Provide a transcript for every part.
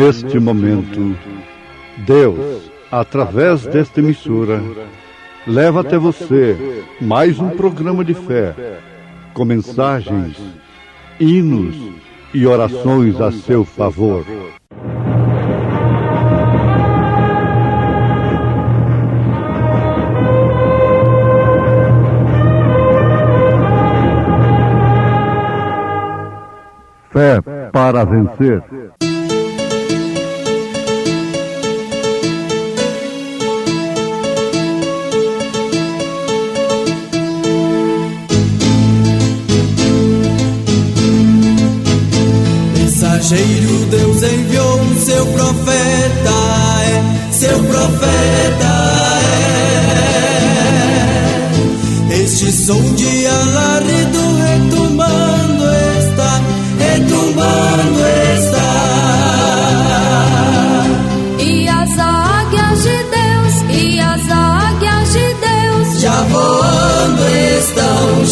Neste momento, Deus, através desta emissora, leva até você mais um programa de fé, com mensagens, hinos e orações a seu favor. Fé para vencer. Mensageiro, Deus enviou o seu profeta, seu profeta Este som de alarido retumbando está, E as águias de Deus, já voando estão.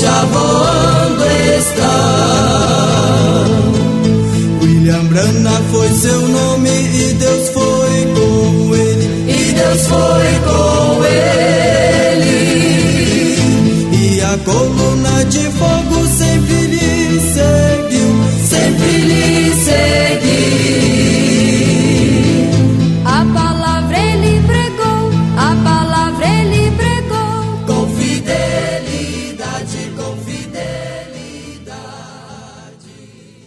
William Branham foi seu nome e Deus foi com ele, E a coluna de fogo sempre lhe seguiu. A palavra ele pregou, Com fidelidade.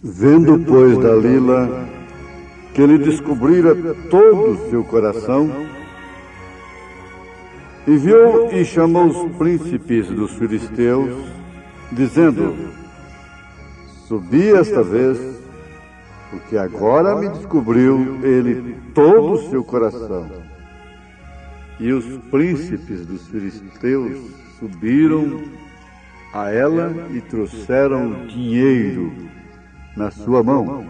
Vendo, pois, Dalila que ele descobrira todo o seu coração, enviou e chamou os príncipes dos filisteus, dizendo: Subi esta vez, porque agora me descobriu ele todo o seu coração. E os príncipes dos filisteus subiram a ela e trouxeram dinheiro na sua mão.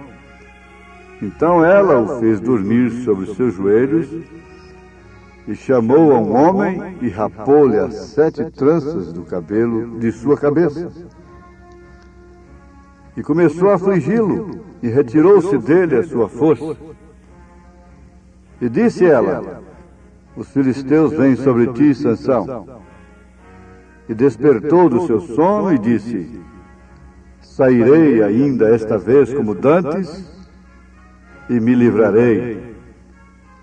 Então ela o fez dormir sobre os seus joelhos e chamou a um homem e rapou-lhe as 7 tranças do cabelo de sua cabeça. E começou a afligi-lo e retirou-se dele a sua força. E disse ela: Os filisteus vêm sobre ti, Sansão. E despertou do seu sono e disse: Sairei ainda esta vez como dantes e me livrarei,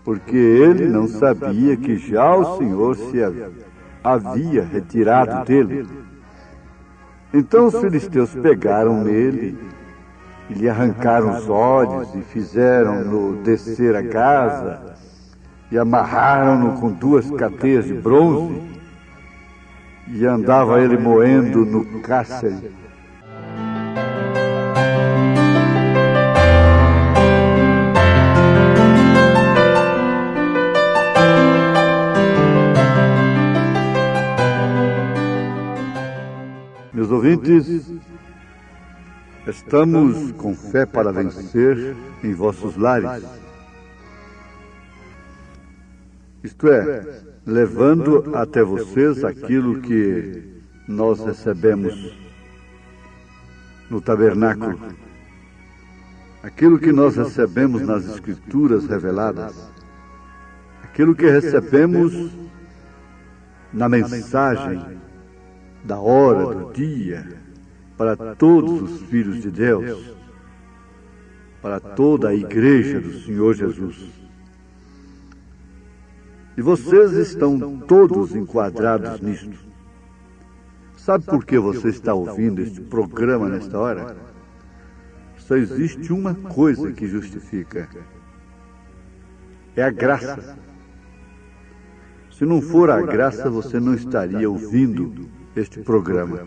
porque ele não sabia que já o Senhor se havia retirado dele. Então os filisteus pegaram nele e lhe arrancaram os olhos e fizeram-no descer a Gaza e amarraram-no com 2 cadeias de bronze e andava ele moendo no cárcere. Meus ouvintes, estamos com fé para vencer em vossos lares. Isto é, levando até vocês aquilo que nós recebemos no tabernáculo, aquilo que nós recebemos nas Escrituras reveladas, aquilo que recebemos na mensagem da hora, do dia, para todos os filhos de Deus, para toda a igreja do Senhor Jesus. E vocês estão todos enquadrados nisto. Sabe por que você está ouvindo este programa nesta hora? Só existe uma coisa que justifica: é a graça. Se não for a graça, você não estaria ouvindo este programa.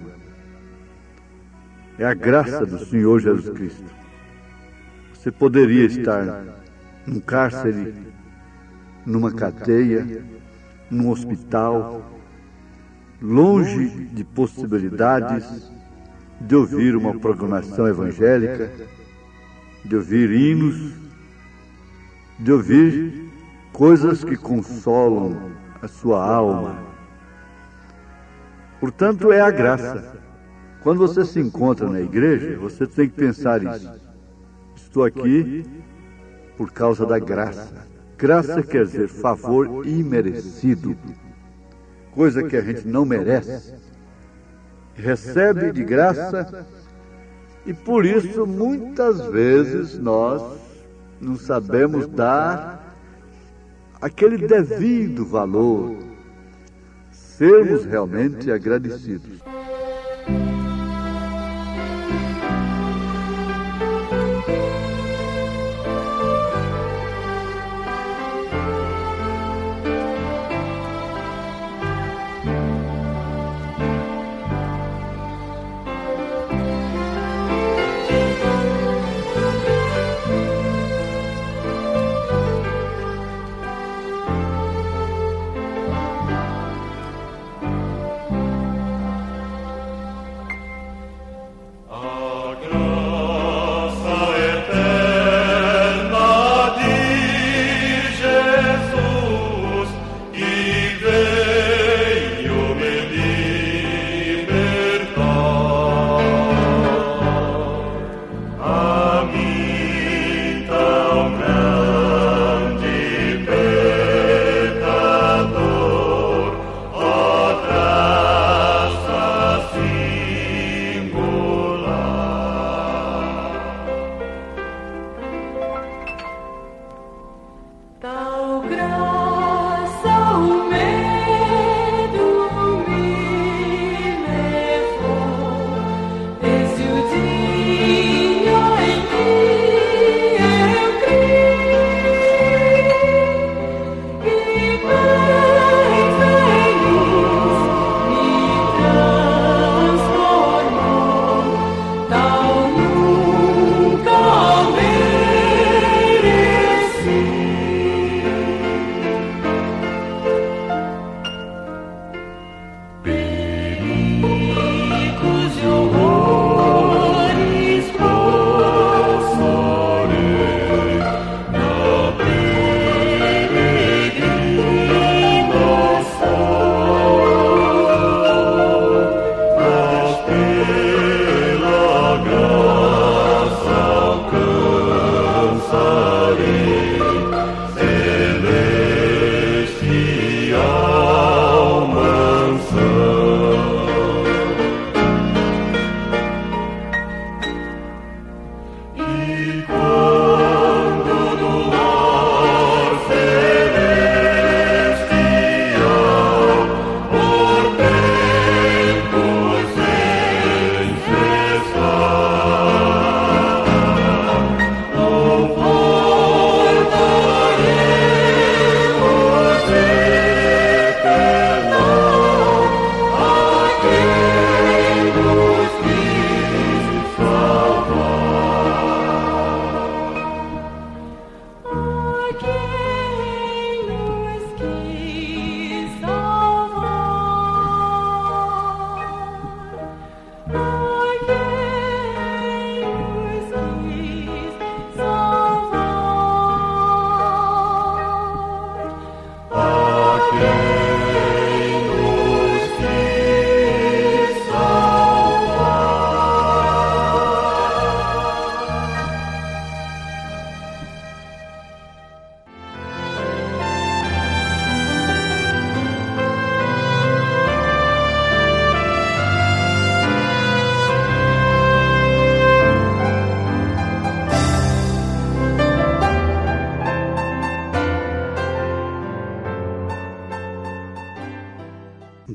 É a graça do Senhor Jesus Cristo. Você poderia estar num cárcere, numa cadeia, num hospital, longe de possibilidades de ouvir uma programação evangélica, de ouvir hinos, de ouvir coisas que consolam a sua alma. Portanto, é a graça. Quando você se encontra na igreja, você tem que pensar isso. Estou aqui por causa da graça. Graça quer dizer favor imerecido, coisa que a gente não merece. Recebe de graça e por isso muitas vezes nós não sabemos dar aquele devido valor, sermos realmente agradecidos.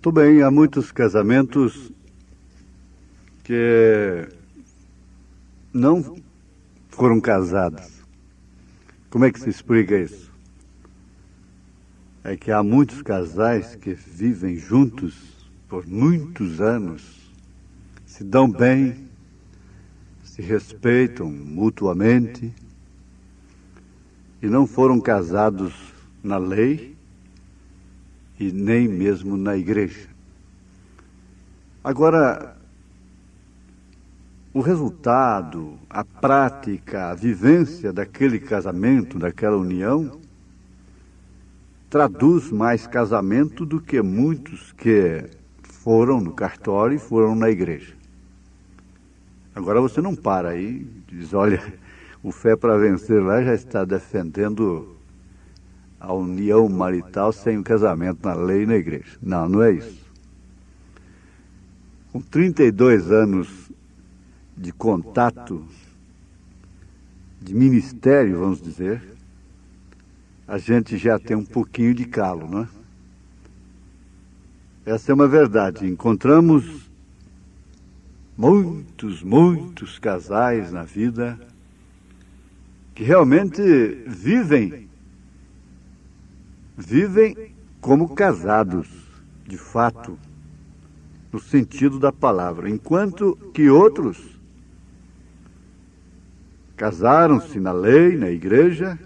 Muito bem, há muitos casamentos que não foram casados. Como é que se explica isso? É que há muitos casais que vivem juntos por muitos anos, se dão bem, se respeitam mutuamente e não foram casados na lei e nem mesmo na igreja. Agora, o resultado, a prática, a vivência daquele casamento, daquela união, traduz mais casamento do que muitos que foram no cartório e foram na igreja. Agora você não para aí e diz, olha, O Fé para Vencer lá já está defendendo a união marital sem o casamento na lei e na igreja. Não, não é isso. Com 32 anos de contato, de ministério, vamos dizer, a gente já tem um pouquinho de calo, não é? Essa é uma verdade. Encontramos muitos casais na vida que realmente vivem como casados, de fato, no sentido da palavra, enquanto que outros casaram-se na lei, na igreja,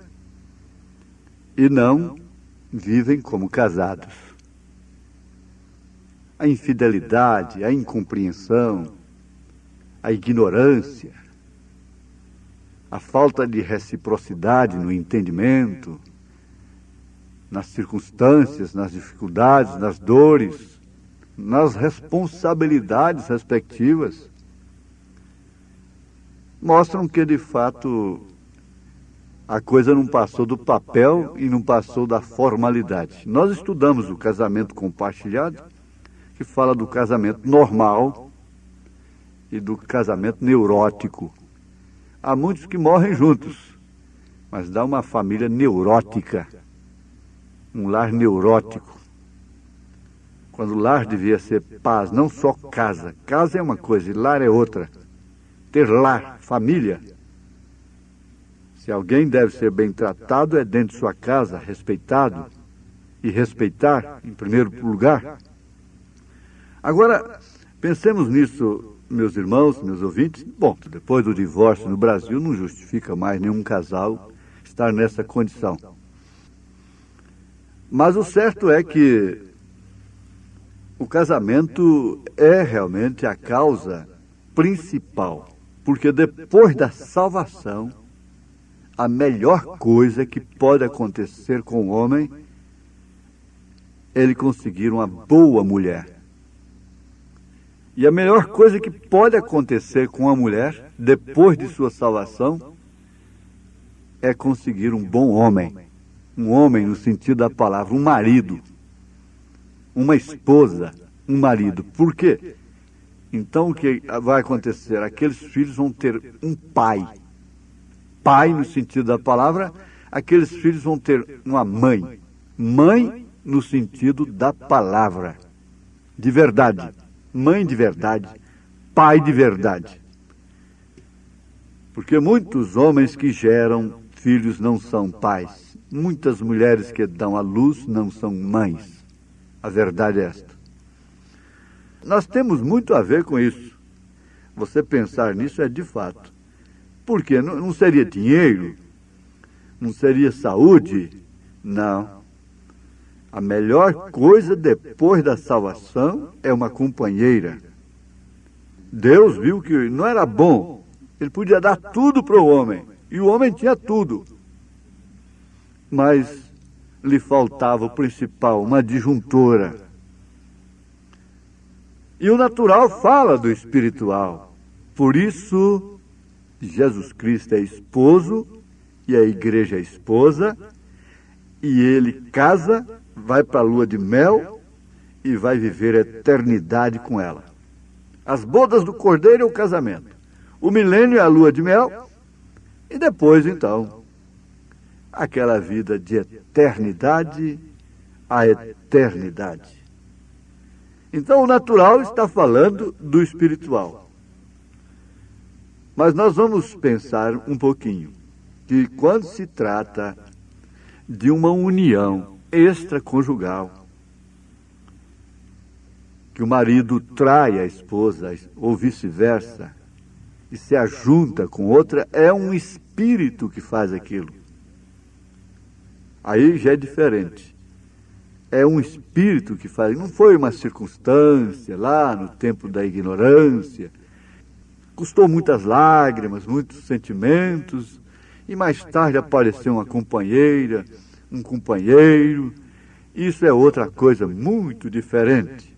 e não vivem como casados. A infidelidade, a incompreensão, a ignorância, a falta de reciprocidade no entendimento, nas circunstâncias, nas dificuldades, nas dores, nas responsabilidades respectivas, mostram que, de fato, a coisa não passou do papel e não passou da formalidade. Nós estudamos o casamento compartilhado, que fala do casamento normal e do casamento neurótico. Há muitos que morrem juntos, mas dá uma família neurótica, um lar neurótico. Quando o lar devia ser paz, não só casa. Casa é uma coisa e lar é outra. Ter lar, família. Se alguém deve ser bem tratado, é dentro de sua casa, respeitado. E respeitar, em primeiro lugar. Agora, pensemos nisso, meus irmãos, meus ouvintes. Bom, depois do divórcio no Brasil, não justifica mais nenhum casal estar nessa condição. Mas o certo é que o casamento é realmente a causa principal. Porque depois da salvação, a melhor coisa que pode acontecer com o homem é ele conseguir uma boa mulher. E a melhor coisa que pode acontecer com a mulher, depois de sua salvação, é conseguir um bom homem. Um homem no sentido da palavra, um marido. Uma esposa, um marido. Por quê? Então o que vai acontecer? Aqueles filhos vão ter um pai. Pai no sentido da palavra, aqueles filhos vão ter uma mãe. Mãe no sentido da palavra. De verdade. Mãe de verdade, pai de verdade. Porque muitos homens que geram filhos não são pais. Muitas mulheres que dão à luz não são mães. A verdade é esta. Nós temos muito a ver com isso. Você pensar nisso é de fato. Porque não seria dinheiro? Não seria saúde? Não. A melhor coisa depois da salvação é uma companheira. Deus viu que não era bom. Ele podia dar tudo para o homem. E o homem tinha tudo. Mas lhe faltava o principal, uma disjuntora. E o natural fala do espiritual. Por isso, Jesus Cristo é esposo e a igreja é esposa. E ele casa, vai para a lua de mel e vai viver a eternidade com ela. As bodas do Cordeiro é o casamento. O milênio é a lua de mel. E depois, então, aquela vida de eternidade a eternidade. Então, o natural está falando do espiritual. Mas nós vamos pensar um pouquinho que quando se trata de uma união extraconjugal, que o marido trai a esposa ou vice-versa e se ajunta com outra, é um espírito que faz aquilo. Aí já é diferente. É um espírito que faz, não foi uma circunstância lá no tempo da ignorância. Custou muitas lágrimas, muitos sentimentos, e mais tarde apareceu uma companheira, um companheiro. Isso é outra coisa muito diferente.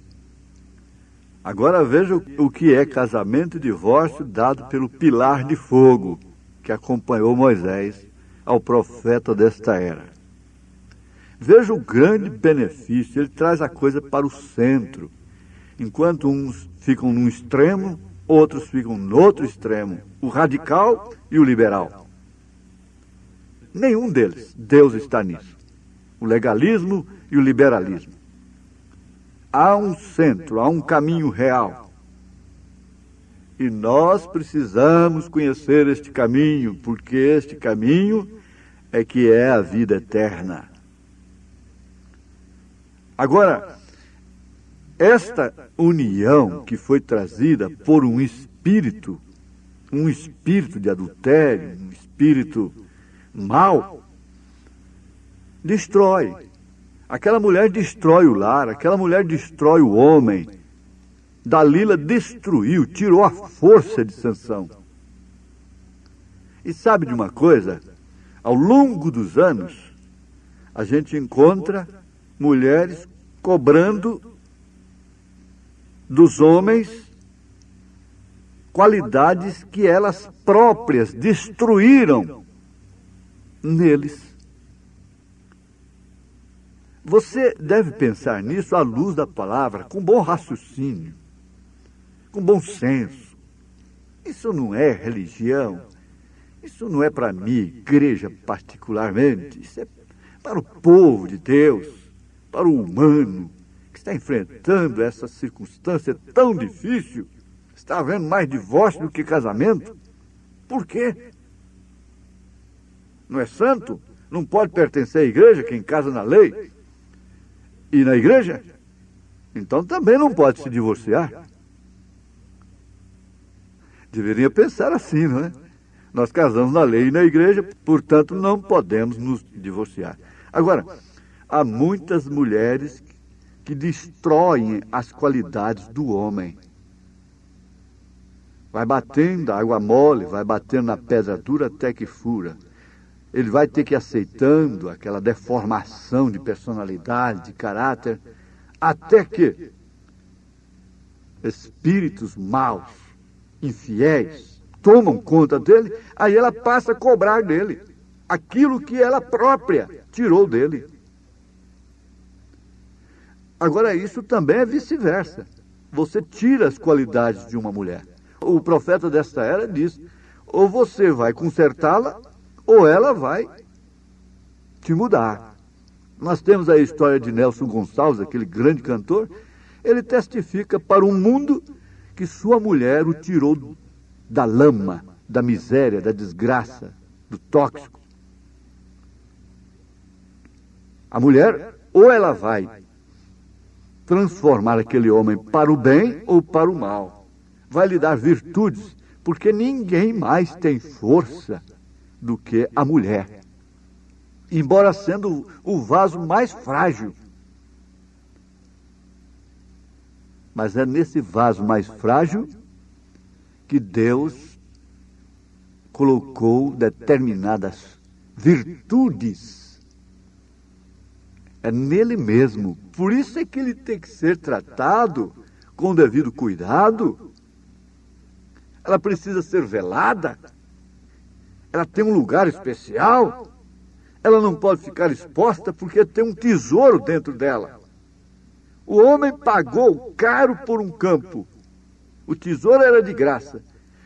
Agora veja o que é casamento e divórcio dado pelo pilar de fogo. que acompanhou Moisés ao profeta desta era. Veja o grande benefício, ele traz a coisa para o centro. Enquanto uns ficam num extremo, outros ficam no outro extremo, o radical e o liberal. Nenhum deles, Deus está nisso. O legalismo e o liberalismo. Há um centro, há um caminho real. E nós precisamos conhecer este caminho, porque este caminho é que é a vida eterna. Agora, esta união que foi trazida por um espírito de adultério, um espírito mau, destrói. Aquela mulher destrói o lar, aquela mulher destrói o homem. Dalila destruiu, tirou a força de Sansão. E sabe de uma coisa? Ao longo dos anos, a gente encontra mulheres cobrando dos homens qualidades que elas próprias destruíram neles. Você deve pensar nisso à luz da palavra, com bom raciocínio, com bom senso. Isso não é religião, isso não é para mim, igreja particularmente, isso é para o povo de Deus, para o humano que está enfrentando essa circunstância tão difícil. Está havendo mais divórcio do que casamento. Por quê? Não é santo? Não pode pertencer à igreja quem casa na lei e na igreja? Então também não pode se divorciar. Deveria pensar assim, não é? Nós casamos na lei e na igreja, portanto não podemos nos divorciar. Agora, há muitas mulheres que destroem as qualidades do homem. Vai batendo a água mole, vai batendo na pedra dura até que fura. Ele vai ter que ir aceitando aquela deformação de personalidade, de caráter, até que espíritos maus, infiéis, tomam conta dele, aí ela passa a cobrar dele aquilo que ela própria tirou dele. Agora, isso também é vice-versa. Você tira as qualidades de uma mulher. O profeta desta era diz: ou você vai consertá-la, ou ela vai te mudar. Nós temos a história de Nelson Gonçalves, aquele grande cantor. Ele testifica para um mundo que sua mulher o tirou da lama, da miséria, da desgraça, do tóxico. A mulher, ou ela vai transformar aquele homem para o bem ou para o mal. Vai lhe dar virtudes, porque ninguém mais tem força do que a mulher, embora sendo o vaso mais frágil. Mas é nesse vaso mais frágil que Deus colocou determinadas virtudes. É nele mesmo. Por isso é que ele tem que ser tratado com o devido cuidado. Ela precisa ser velada. Ela tem um lugar especial. Ela não pode ficar exposta porque tem um tesouro dentro dela. O homem pagou caro por um campo. O tesouro era de graça,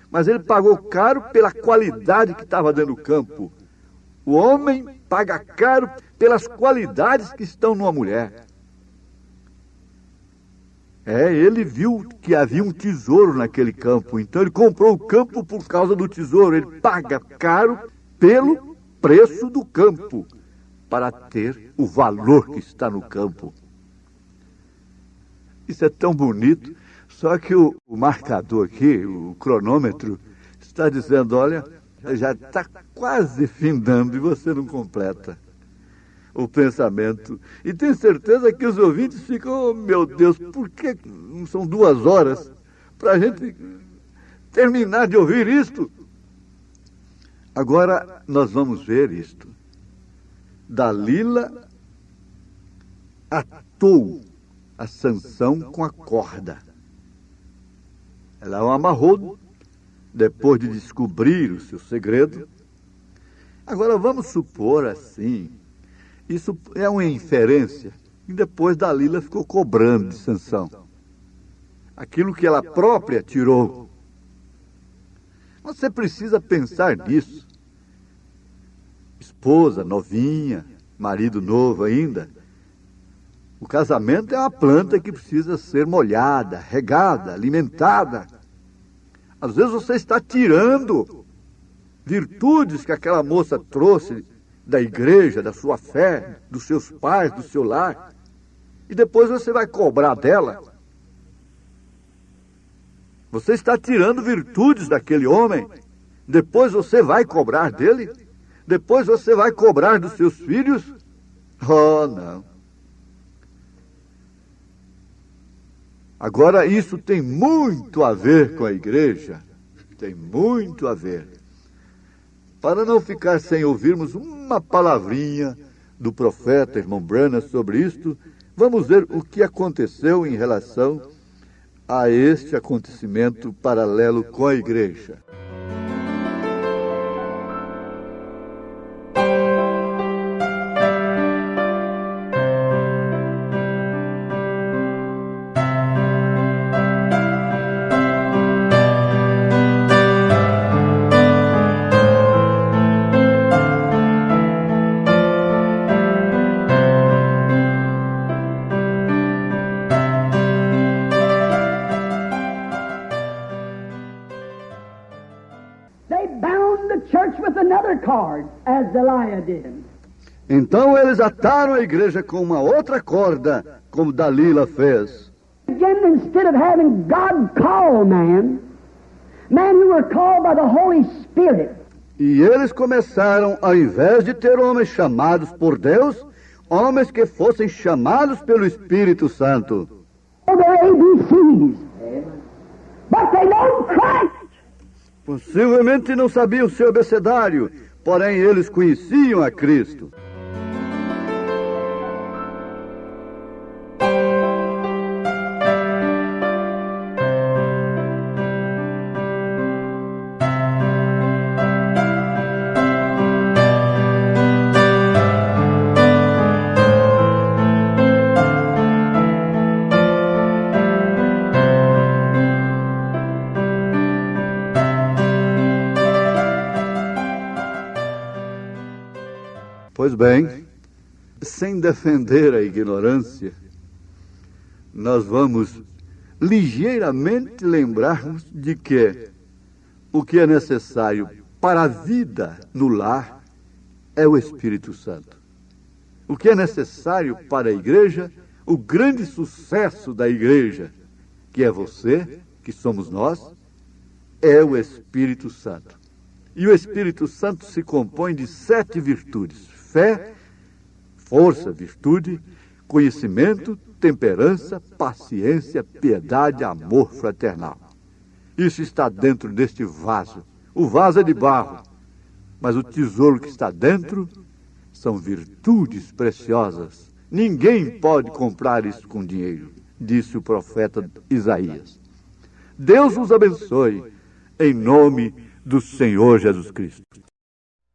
mas ele pagou caro pela qualidade que estava dentro do campo. O homem paga caro pelas qualidades que estão numa mulher. Ele viu que havia um tesouro naquele campo, então ele comprou o campo por causa do tesouro. Ele paga caro pelo preço do campo, para ter o valor que está no campo. Isso é tão bonito, só que o marcador aqui, o cronômetro, está dizendo: olha, já está quase findando e você não completa o pensamento. E tenho certeza que os ouvintes ficam: oh, meu Deus, por que não são 2 horas para a gente terminar de ouvir isto? Agora nós vamos ver isto. Dalila atou a Sansão com a corda. Ela o amarrou depois de descobrir o seu segredo. Agora vamos supor assim, isso é uma inferência, e depois Dalila ficou cobrando de Sansão aquilo que ela própria tirou. Você precisa pensar nisso. Esposa novinha, marido novo ainda. O casamento é uma planta que precisa ser molhada, regada, alimentada. Às vezes você está tirando virtudes que aquela moça trouxe da igreja, da sua fé, dos seus pais, do seu lar, e depois você vai cobrar dela. Você está tirando virtudes daquele homem, depois você vai cobrar dele? Depois você vai cobrar dos seus filhos? Oh, não. Agora, isso tem muito a ver com a igreja. Tem muito a ver. Para não ficar sem ouvirmos uma palavrinha do profeta, irmão Branham, sobre isto, vamos ver o que aconteceu em relação a este acontecimento paralelo com a igreja. Então eles ataram a igreja com uma outra corda, como Dalila fez. Again, instead of having God call men who were called by the Holy Spirit. E eles começaram, ao invés de ter homens chamados por Deus, homens que fossem chamados pelo Espírito Santo. Their ABCs. But they know Christ. Possivelmente não sabiam o seu abecedário, porém eles conheciam a Cristo. Pois bem, sem defender a ignorância, nós vamos ligeiramente lembrarmos de que o que é necessário para a vida no lar é o Espírito Santo. O que é necessário para a igreja, o grande sucesso da igreja, que é você, que somos nós, é o Espírito Santo. E o Espírito Santo se compõe de 7 virtudes: fé, força, virtude, conhecimento, temperança, paciência, piedade, amor fraternal. Isso está dentro deste vaso. O vaso é de barro, mas o tesouro que está dentro são virtudes preciosas. Ninguém pode comprar isso com dinheiro, disse o profeta Isaías. Deus os abençoe, em nome do Senhor Jesus Cristo.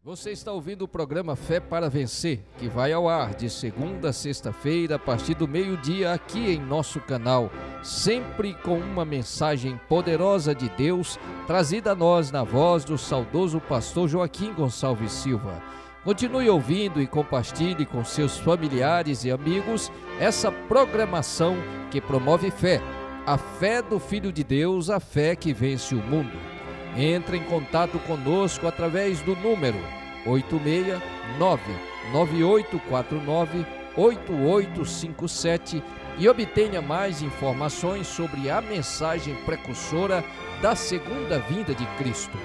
Você está ouvindo o programa Fé para Vencer, que vai ao ar de segunda a sexta-feira, a partir do meio-dia, aqui em nosso canal, sempre com uma mensagem poderosa de Deus, trazida a nós na voz do saudoso pastor Joaquim Gonçalves Silva. Continue ouvindo e compartilhe com seus familiares e amigos essa programação que promove fé, a fé do Filho de Deus, a fé que vence o mundo. Entre em contato conosco através do número 869-9849-8857 e obtenha mais informações sobre a mensagem precursora da segunda vinda de Cristo.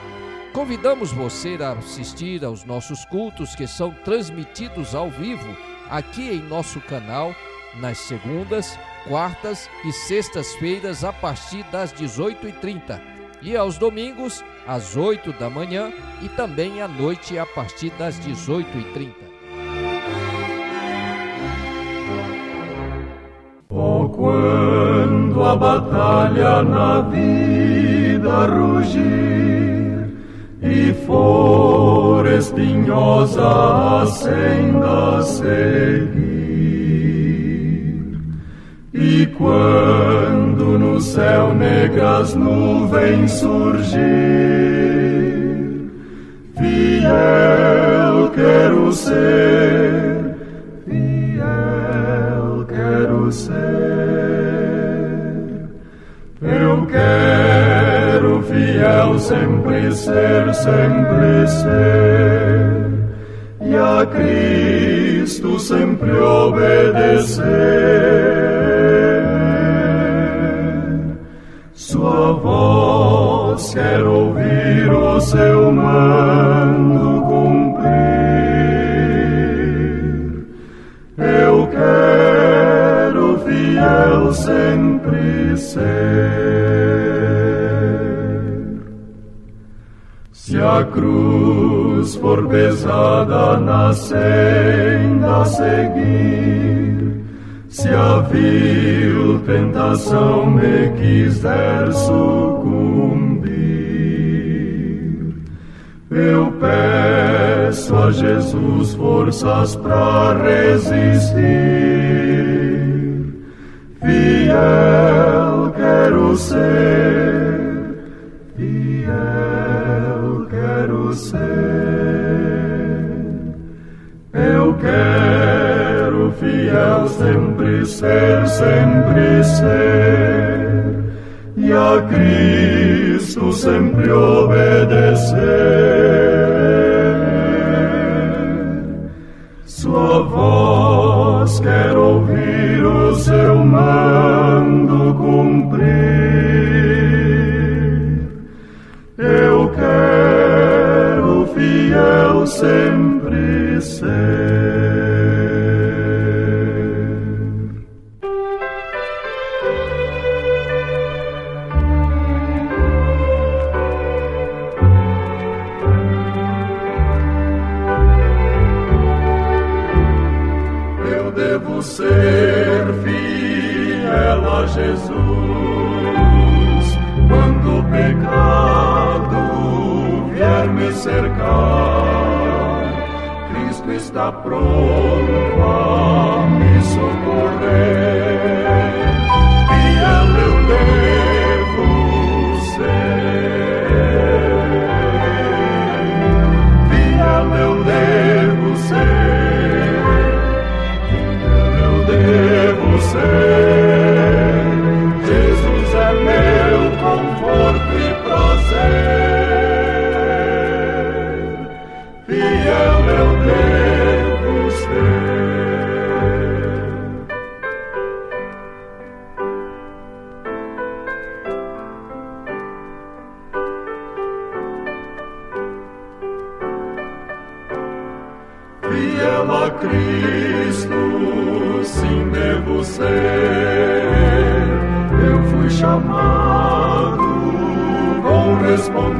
Convidamos você a assistir aos nossos cultos, que são transmitidos ao vivo aqui em nosso canal nas segundas, quartas e sextas-feiras a partir das 18h30. E aos domingos, às 8 da manhã e também à noite a partir das 18h30. Oh, quando a batalha na vida vida rugir e for espinhosa a senda seguir. E quando no céu negras nuvens surgir, fiel quero ser, fiel quero ser. Eu quero fiel sempre ser, e a Cristo sempre obedecer. Sua voz quero ouvir, o seu mando cumprir. Eu quero fiel sempre ser. Se a cruz for pesada na senda a seguir, se a vil tentação me quiser sucumbir, eu peço a Jesus forças para resistir. Fiel quero ser, fiel quero ser. Eu quero fiel sempre ser, e a Cristo sempre obedecer. Sua voz quero ouvir, o seu mando cumprir. Eu quero fiel sempre ser. Eu devo ser fiel a Jesus quando o pecado vier me cercar. Cristo está pronto a me socorrer. Fiel eu devo ser, fiel eu devo ser, fiel eu devo ser. Jesus é meu conforto e prazer. Fiel eu devo ser. Fiel a Cristo, sim devo ser. Eu fui chamado, vou responder.